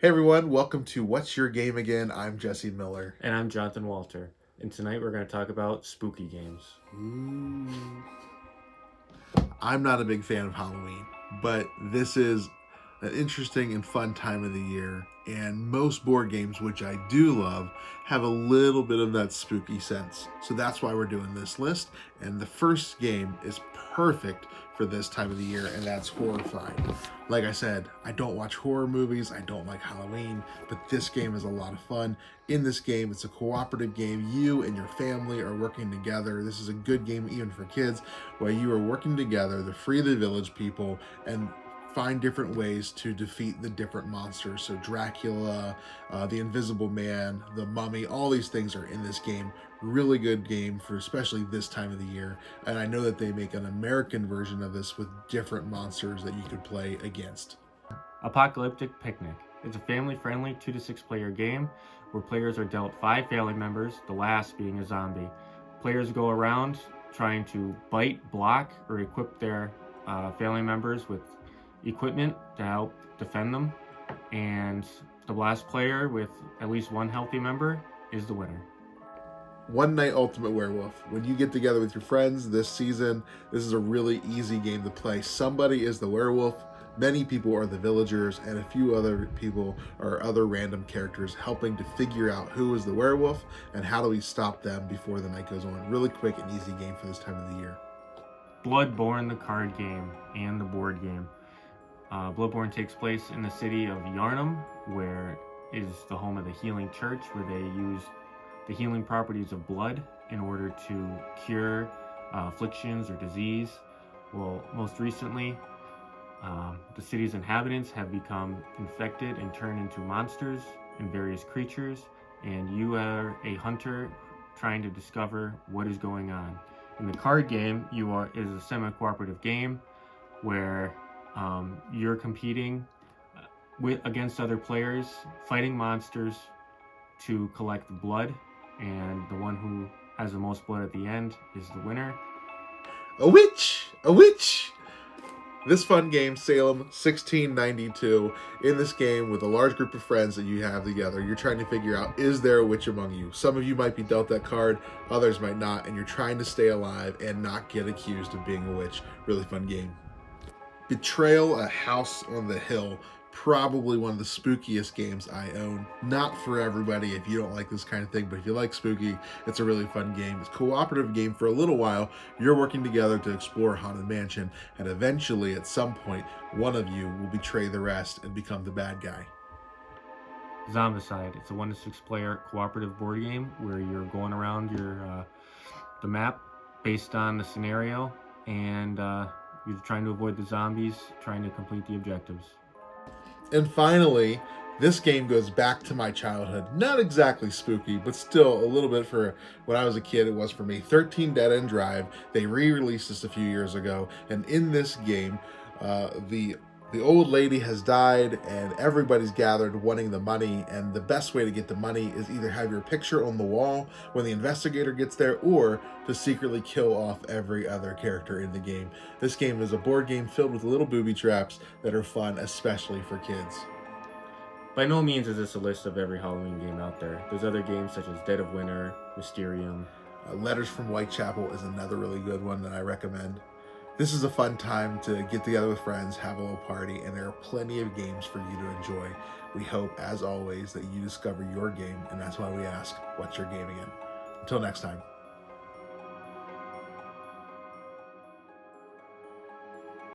Hey everyone, welcome to What's Your Game Again? I'm Jesse Miller. And I'm Jonathan Walter. And tonight we're going to talk about spooky games. Ooh. I'm not a big fan of Halloween, but this is an interesting and fun time of the year. And most board games, which I do love, have a little bit of that spooky sense. So that's why we're doing this list. And the first game is perfect for this time of the year, and that's Horrified. Like I said, I don't watch horror movies, I don't like Halloween, but this game is a lot of fun. In this game, it's a cooperative game. You and your family are working together. This is a good game even for kids, where you are working together to free the village people and find different ways to defeat the different monsters. So Dracula, the Invisible Man, the Mummy, all these things are in this game. Really good game for especially this time of the year. And I know that they make an American version of this with different monsters that you could play against. Apocalyptic Picnic. It's a family-friendly 2 to 6 player game where players are dealt 5 family members, the last being a zombie. Players go around trying to bite, block, or equip their family members with equipment to help defend them, and the last player with at least one healthy member is the winner. One Night Ultimate Werewolf. When you get together with your friends this season, this is a really easy game to play. Somebody is the werewolf, many people are the villagers, and a few other people are other random characters helping to figure out who is the werewolf and how do we stop them before the night goes on. Really quick and easy game for this time of the year. Bloodborne, the card game, and the board game. Bloodborne takes place in the city of Yharnam, where is the home of the Healing Church, where they use the healing properties of blood in order to cure afflictions or disease. Well, most recently, the city's inhabitants have become infected and turned into monsters and various creatures, and you are a hunter trying to discover what is going on. In the card game, is a semi-cooperative game where you're competing against other players, fighting monsters to collect blood, and the one who has the most blood at the end is the winner. A witch! A witch! This fun game, Salem 1692. In this game, with a large group of friends that you have together, you're trying to figure out, is there a witch among you? Some of you might be dealt that card, others might not, and you're trying to stay alive and not get accused of being a witch. Really fun game. Betrayal: A House on the Hill. Probably one of the spookiest games I own. Not for everybody if you don't like this kind of thing, but if you like spooky, it's a really fun game. It's a cooperative game for a little while. You're working together to explore Haunted Mansion, and eventually, at some point, one of you will betray the rest and become the bad guy. Zombicide. It's a 1 to 6 player cooperative board game where you're going around the map based on the scenario, and you're trying to avoid the zombies, trying to complete the objectives. And finally, this game goes back to my childhood. Not exactly spooky, but still a little bit for when I was a kid, it was for me. 13 Dead End Drive. They re-released this a few years ago. And in this game, the old lady has died and everybody's gathered wanting the money, and the best way to get the money is either have your picture on the wall when the investigator gets there, or to secretly kill off every other character in the game. This game is a board game filled with little booby traps that are fun, especially for kids. By no means is this a list of every Halloween game out there. There's other games such as Dead of Winter, Mysterium. Letters from Whitechapel is another really good one that I recommend. This is a fun time to get together with friends, have a little party, and there are plenty of games for you to enjoy. We hope, as always, that you discover your game, and that's why we ask, what's your game again? Until next time.